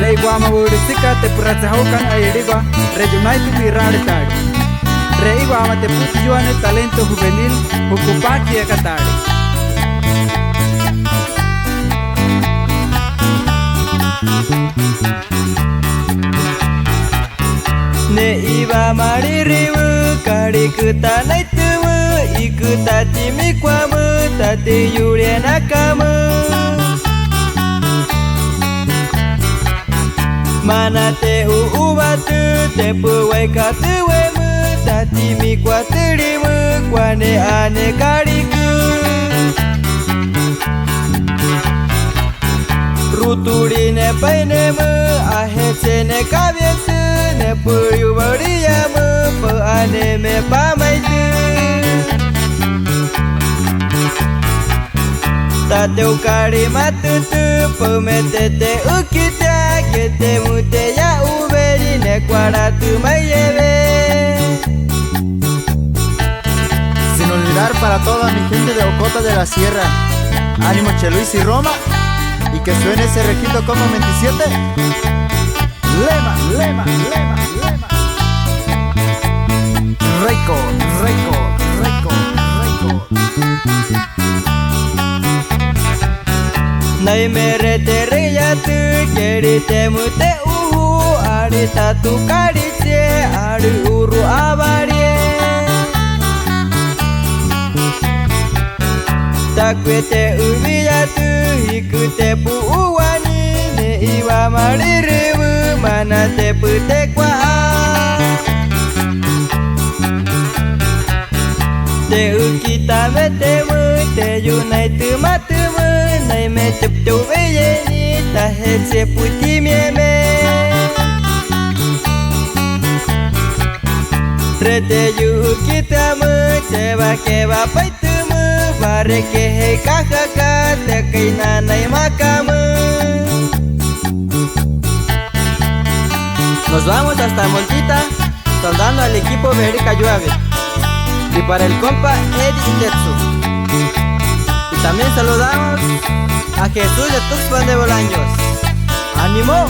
Lei guama wuri sika te puratsa haukan ayediba regionaitu miradetari. Rei guama te putujuane talento juvenil hukupaki ekatari. Ne iba maririwu kari kutanai tumu ikutachi mikwamu tate yurie nakamu. Mana te uubatu te puwai katuwemu tati mikwaturimu kwane ane kariku. Ruturi ne painemu ahetse ne kabietu ne puyu bariyamu pe ane me pamaitu. Tateu kari matutu pe metete ukita kete mute ya uberi ne kwaratu mayebe. Sin olvidar para toda mi gente de Ocota de la Sierra, ánimo Che Luis y Roma, y que suene ese requinto como 27. Lema, lema, lema, lema. Record, record, record, record. Nai mere te reyatu keri te mute uhu ari tatu kariche ari uru abarie. Takwe te ubiyatu hiku te puuwani ne iwa maririmu mana te pute kwa. Te ukita metemu te yunai tumatumu nai me chuptu beyeni ta hetse puti mieme. Rete yukitamu cheba keba paitumu bare que he kakaka te kaina nai makamu. Nos vamos hasta Montita, saludando al equipo Verica Lluave. Y para el compa Eddie Tetsu. Y también saludamos a Jesús de Tuxpan de Bolaños. ¡Ánimo!